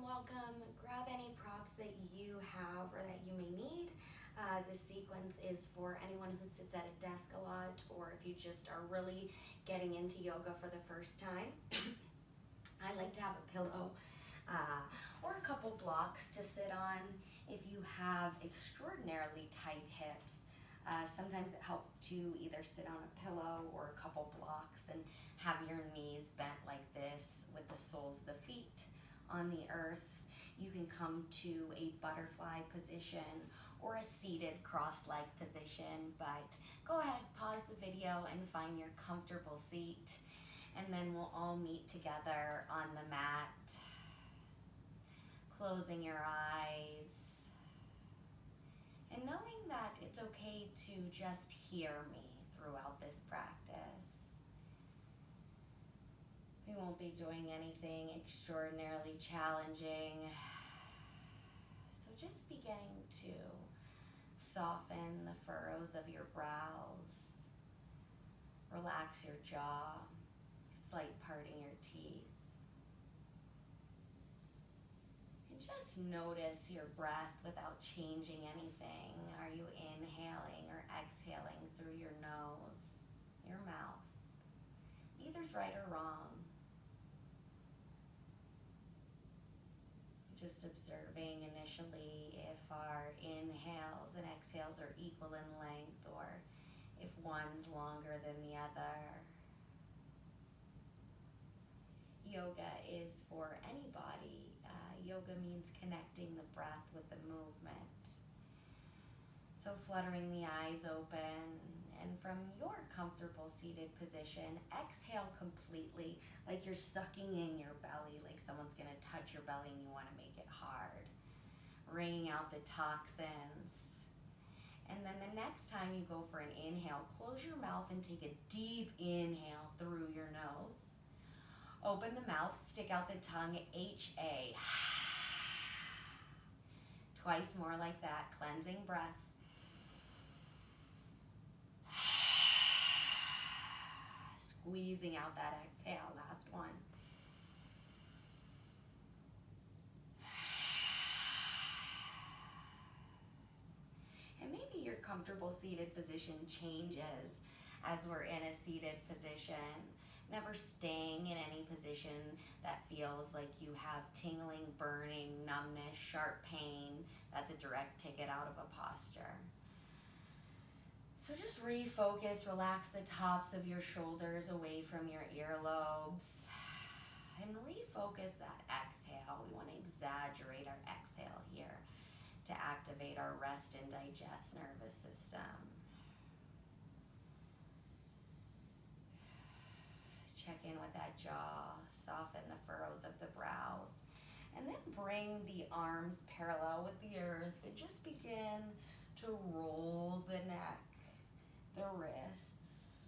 welcome. Grab any props that you have or that you may need. This sequence is for anyone who sits at a desk a lot, or if you just are really getting into yoga for the first time. I like to have a pillow or a couple blocks to sit on. If you have extraordinarily tight hips, sometimes it helps to either sit on a pillow or a couple blocks and have your knees bent like this with the soles of the feet on the earth. You can come to a butterfly position or a seated cross-legged position, but go ahead, pause the video and find your comfortable seat, and then we'll all meet together on the mat, closing your eyes and knowing that it's okay to just hear me throughout this practice. We won't be doing anything extraordinarily challenging. So just beginning to soften the furrows of your brows. Relax your jaw, slight parting your teeth. And just notice your breath without changing anything. Are you inhaling or exhaling through your nose, your mouth? Neither's right or wrong. Just observing initially if our inhales and exhales are equal in length or if one's longer than the other. Yoga is for anybody. Yoga means connecting the breath with the movement. So fluttering the eyes open, and from your comfortable seated position, exhale completely, like you're sucking in your belly, like someone's gonna touch your belly and you wanna make it hard. Wringing out the toxins. And then the next time you go for an inhale, close your mouth and take a deep inhale through your nose. Open the mouth, stick out the tongue, H-A. Twice more like that, cleansing breaths. Squeezing out that exhale, last one. And maybe your comfortable seated position changes as we're in a seated position. Never staying in any position that feels like you have tingling, burning, numbness, sharp pain. That's a direct ticket out of a posture. So just refocus, relax the tops of your shoulders away from your earlobes, and refocus that exhale. We want to exaggerate our exhale here to activate our rest and digest nervous system. Check in with that jaw, soften the furrows of the brows, and then bring the arms parallel with the earth and just begin to roll the neck, the wrists,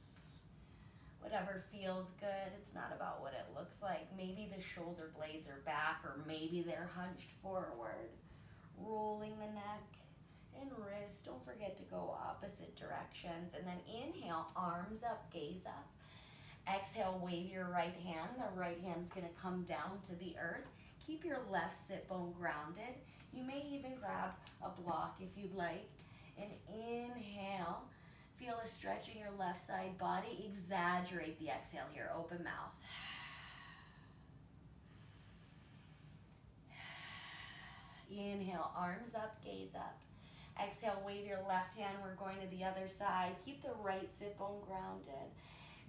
whatever feels good. It's not about what it looks like. Maybe the shoulder blades are back, or maybe they're hunched forward. Rolling the neck and wrist. Don't forget to go opposite directions. And then inhale, arms up, gaze up. Exhale, wave your right hand. The right hand's gonna come down to the earth. Keep your left sit bone grounded. You may even grab a block if you'd like. And inhale, feel a stretch in your left side body. Exaggerate the exhale here, open mouth. Inhale, arms up, gaze up. Exhale, wave your left hand. We're going to the other side. Keep the right sit bone grounded.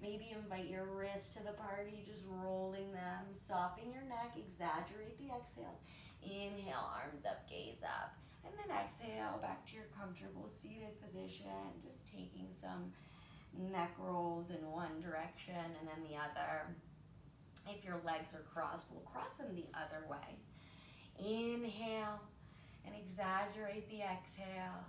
Maybe invite your wrists to the party, just rolling them. Soften your neck, exaggerate the exhales. Inhale, arms up, gaze up. And then exhale, back to your comfortable seated position. Just taking some neck rolls in one direction and then the other. If your legs are crossed, we'll cross them the other way. Inhale and exaggerate the exhale.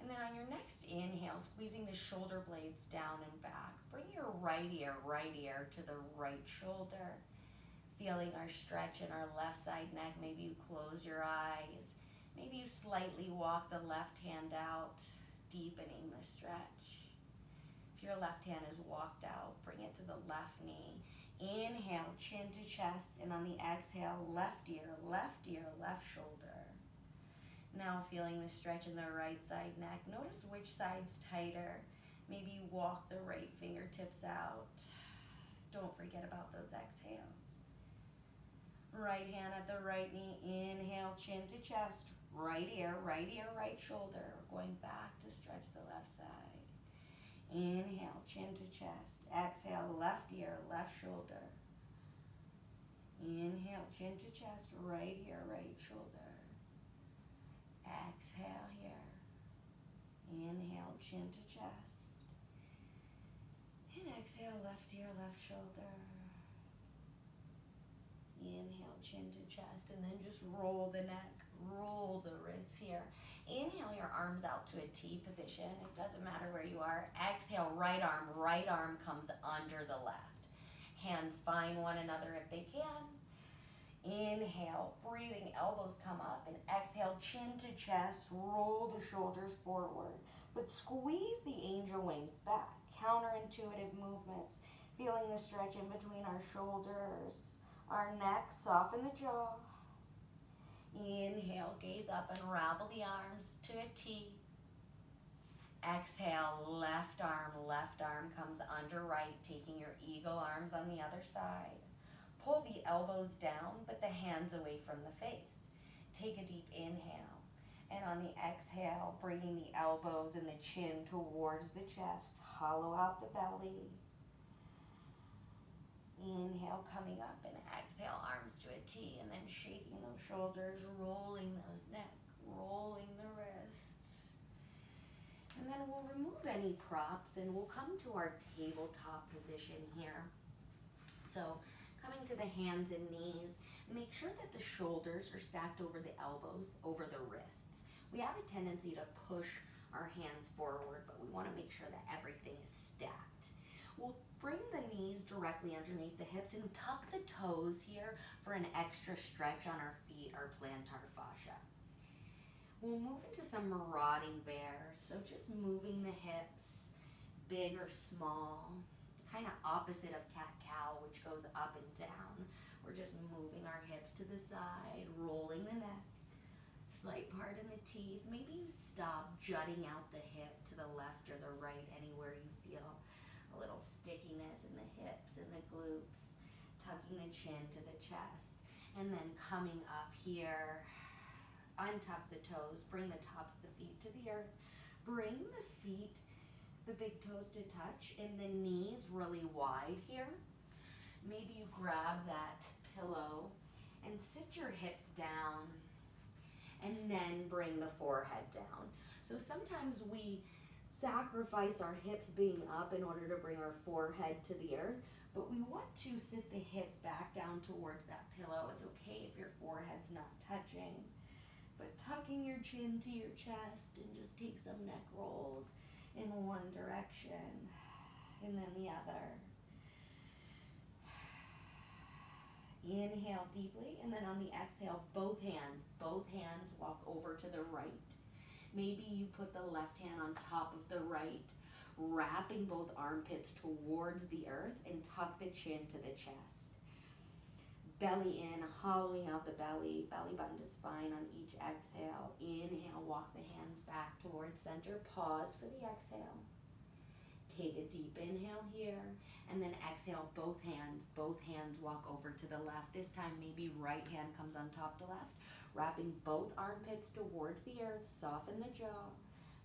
And then on your next inhale, squeezing the shoulder blades down and back. Bring your right ear to the right shoulder. Feeling our stretch in our left side neck. Maybe you close your eyes. Maybe you slightly walk the left hand out, deepening the stretch. If your left hand is walked out, bring it to the left knee. Inhale, chin to chest, and on the exhale, left ear, left shoulder. Now feeling the stretch in the right side neck. Notice which side's tighter. Maybe walk the right fingertips out. Don't forget about those exhales. Right hand at the right knee. Inhale, chin to chest. Right ear, right shoulder. We're going back to stretch the left side. Inhale, chin to chest. Exhale, left ear, left shoulder. Inhale, chin to chest. Right ear, right shoulder. Exhale here. Inhale, chin to chest. And exhale, left ear, left shoulder. Inhale, chin to chest, and then just roll the neck, roll the wrists here. Inhale your arms out to a T position. It doesn't matter where you are. Exhale, right arm comes under the left. Hands find one another if they can. Inhale, breathing, elbows come up, and exhale, chin to chest, roll the shoulders forward, but squeeze the angel wings back. Counterintuitive movements, feeling the stretch in between our shoulders, our neck, soften the jaw. Inhale, gaze up, unravel the arms to a T. Exhale, left arm comes under right, taking your eagle arms on the other side. Pull the elbows down, but the hands away from the face. Take a deep inhale. And on the exhale, bringing the elbows and the chin towards the chest. Hollow out the belly. Inhale, coming up, and exhale, arms to a T, and then shaking those shoulders, rolling the neck, rolling the wrists. And then we'll remove any props, and we'll come to our tabletop position here. So, coming to the hands and knees, make sure that the shoulders are stacked over the elbows, over the wrists. We have a tendency to push our hands forward, but we want to make sure that everything is stacked. We'll bring the knees directly underneath the hips and tuck the toes here for an extra stretch on our feet, our plantar fascia. We'll move into some marauding bear, so just moving the hips, big or small, kind of opposite of cat-cow, which goes up and down. We're just moving our hips to the side, rolling the neck, slight part in the teeth. Maybe you stop jutting out the hip to the left or the right, anywhere you feel a little stickiness in the hips and the glutes, tucking the chin to the chest, and then coming up here, untuck the toes, bring the tops of the feet to the earth, bring the feet, the big toes to touch, and the knees really wide here. Maybe you grab that pillow and sit your hips down, and then bring the forehead down. So sometimes we sacrifice our hips being up in order to bring our forehead to the earth, but we want to sit the hips back down towards that pillow. It's okay if your forehead's not touching, but tucking your chin to your chest and just take some neck rolls in one direction and then the other. Inhale deeply, and then on the exhale, both hands walk over to the right. Maybe you put the left hand on top of the right, wrapping both armpits towards the earth, and tuck the chin to the chest. Belly in, hollowing out the belly button to spine on each exhale. Inhale, walk the hands back towards center. Pause for the exhale. Take a deep inhale here, and then exhale, both hands walk over to the left. This time, maybe right hand comes on top of the left, wrapping both armpits towards the earth, soften the jaw,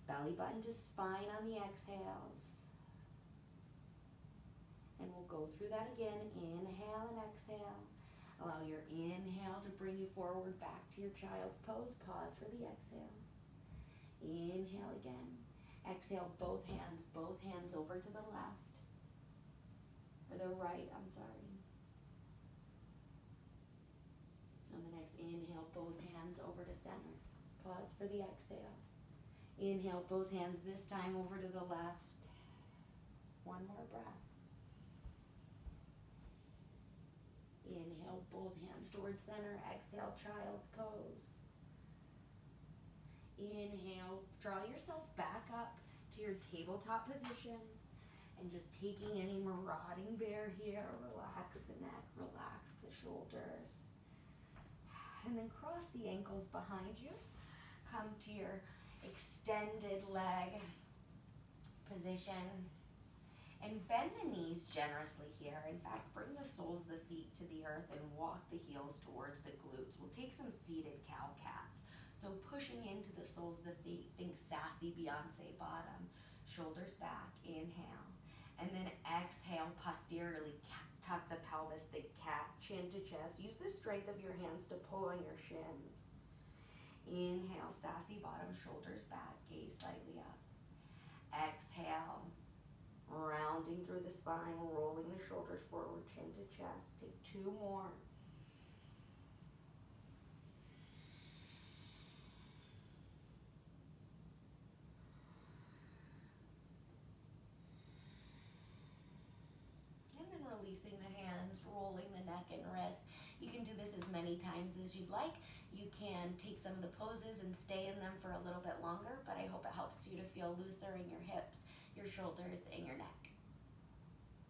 belly button to spine on the exhales. And we'll go through that again, inhale and exhale. Allow your inhale to bring you forward back to your child's pose. Pause for the exhale. Inhale again. Exhale, both hands over to the left. Or the right, I'm sorry. On the next inhale, both hands over to center. Pause for the exhale. Inhale, both hands this time over to the left. One more breath. Inhale, both hands towards center. Exhale, child's pose. Inhale, draw yourself back up to your tabletop position, And just taking any marauding bear here, relax the neck, relax the shoulders. And then cross the ankles behind you. Come to your extended leg position. And bend the knees generously here. In fact, bring the soles of the feet to the earth and walk the heels towards the glutes. We'll take some seated cow-cats. So pushing into the soles of the feet, think sassy Beyonce bottom. Shoulders back, inhale. And then exhale, posteriorly tuck the pelvis, the cat, chin to chest. Use the strength of your hands to pull on your shins. Inhale, sassy bottom, shoulders back, gaze slightly up. Exhale, rounding through the spine, rolling the shoulders forward, chin to chest. Take 2 more. And then releasing the hands, rolling the neck and wrists. You can do this as many times as you'd like. You can take some of the poses and stay in them for a little bit longer, but I hope it helps you to feel looser in your hips, your shoulders, and your neck.